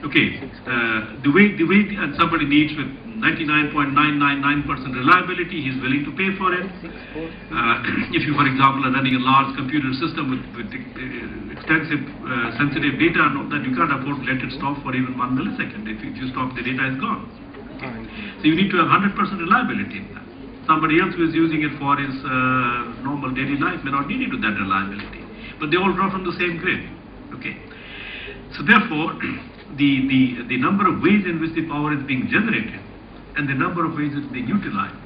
Okay, the way somebody needs with 99.999% reliability, he's willing to pay for it. If you, for example, are running a large computer system with extensive sensitive data, then you can't afford to let it stop for even 1 millisecond. If you stop, the data is gone. Okay. So you need to have 100% reliability in that. Somebody else who is using it for his normal daily life may not need it with that reliability. But they all draw from the same grid. Okay. So therefore, the number of ways in which the power is being generated and the number of ways it's being utilized,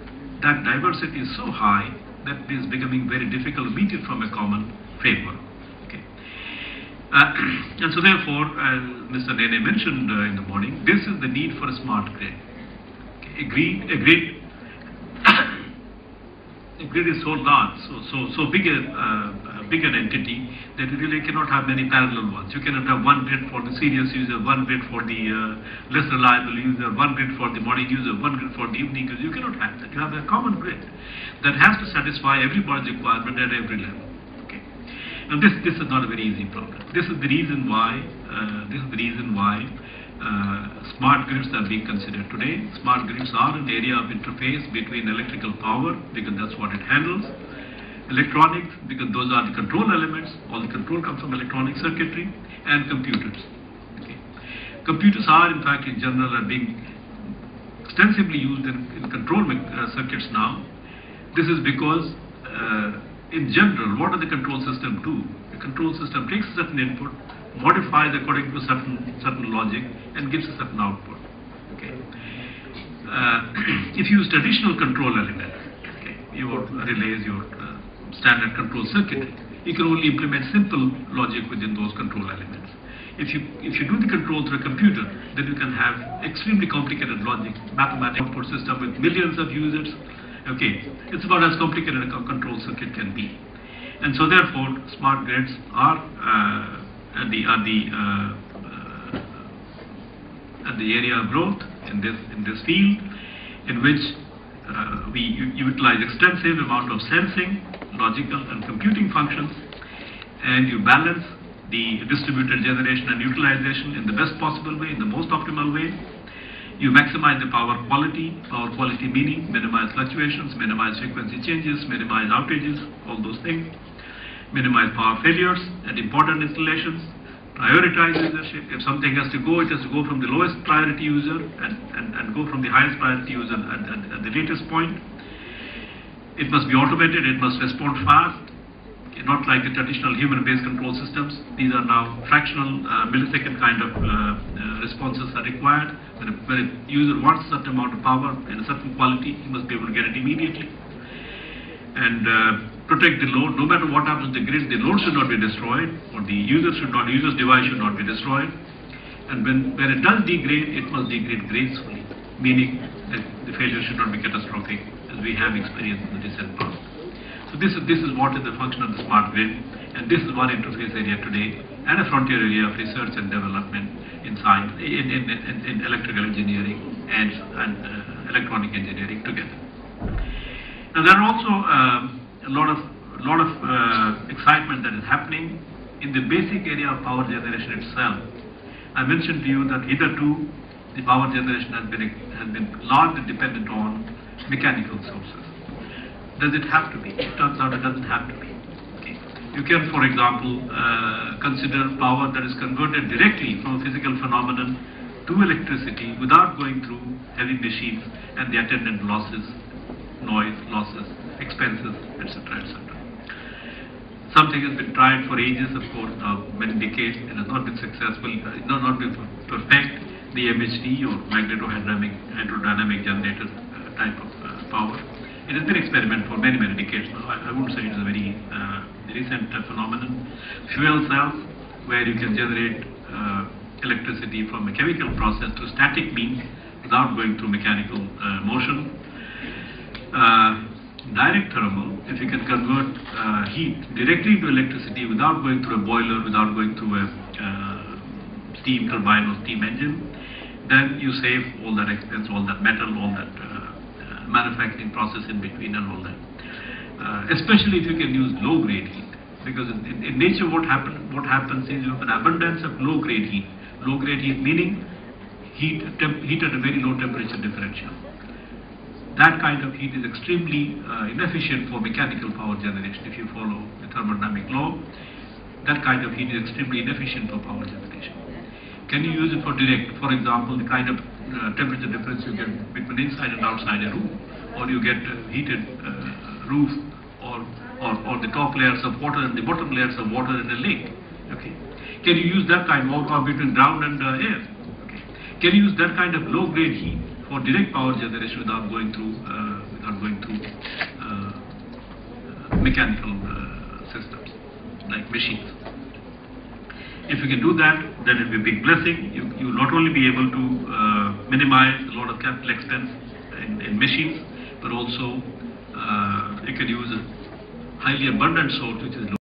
that diversity is so high that it is becoming very difficult to meet it from a common framework. Okay. And so therefore, as Mr. Nene mentioned in the morning, this is the need for a smart grid. Okay. A grid is so large, so big an entity that you really cannot have many parallel ones. You cannot have one grid for the serious user, one grid for the less reliable user, one grid for the morning user, one grid for the evening user. You cannot have that. You have a common grid that has to satisfy everybody's requirement at every level. Okay. Now this is not a very easy problem. This is the reason why smart grids are being considered today. Smart grids are an area of interface between electrical power, because that's what it handles, electronics, because those are the control elements. All the control comes from electronic circuitry, and computers. Okay. Computers are, in fact, in general, are being extensively used in control circuits now. This is because, in general, what does the control system do? The control system takes a certain input, modifies according to certain logic, and gives a certain output. Okay. If you use traditional control elements, okay, your relays, your standard control circuitry, you can only implement simple logic within those control elements. If you do the control through a computer, then you can have extremely complicated logic, mathematical output system with millions of users. Okay, it's about as complicated a control circuit can be. And so therefore, smart grids are at the area of growth in this field, in which we utilize extensive amount of sensing, logical and computing functions, and you balance the distributed generation and utilization in the best possible way, in the most optimal way. You maximize the power quality meaning minimize fluctuations, minimize frequency changes, minimize outages, all those things. Minimize power failures at important installations, prioritize usership. If something has to go, it has to go from the lowest priority user and go from the highest priority user at the latest point. It must be automated, it must respond fast, not like the traditional human-based control systems. These are now fractional millisecond kind of responses are required. When a user wants a certain amount of power and a certain quality, he must be able to get it immediately. And protect the load. No matter what happens to the grid, the load should not be destroyed, or the user's device should not be destroyed. And when it does degrade, it must degrade gracefully, meaning that the failure should not be catastrophic, as we have experienced in the recent past. So this is what is the function of the smart grid, and this is one interface area today, and a frontier area of research and development in science, in electrical engineering and electronic engineering together. Now there are also a lot of excitement that is happening in the basic area of power generation itself. I mentioned to you that hitherto the power generation has been largely dependent on mechanical sources. Does it have to be? It turns out it doesn't have to be. Okay. You can, for example, consider power that is converted directly from a physical phenomenon to electricity without going through heavy machines and the attendant losses, noise, losses, expenses, etc., etc. Something has been tried for ages, of course, now many decades, and has not been successful, not been perfect. The MHD or hydrodynamic generator type of power. It has been experimented for many decades now. I wouldn't say it is a very recent phenomenon. Fuel cells, where you can generate electricity from a chemical process to static means without going through mechanical motion. Direct thermal, if you can convert heat directly into electricity without going through a boiler, without going through a steam turbine or steam engine, then you save all that expense, all that metal, all that manufacturing process in between and all that. Especially if you can use low-grade heat, because in nature what happens is you have an abundance of low-grade heat, Low grade heat meaning heat at a very low temperature differential. That kind of heat is extremely inefficient for mechanical power generation. If you follow the thermodynamic law, that kind of heat is extremely inefficient for power generation. Can you use it for direct? For example, the kind of temperature difference you get between inside and outside a room, or you get heated roof, or the top layers of water and the bottom layers of water in a lake. Okay. Can you use that kind, or between ground and air? Okay. Can you use that kind of low-grade heat for direct power generation without going through mechanical systems like machines? If you can do that, then it will be a big blessing. You will not only be able to minimize a lot of capital expense in machines, but also you can use a highly abundant source which is low.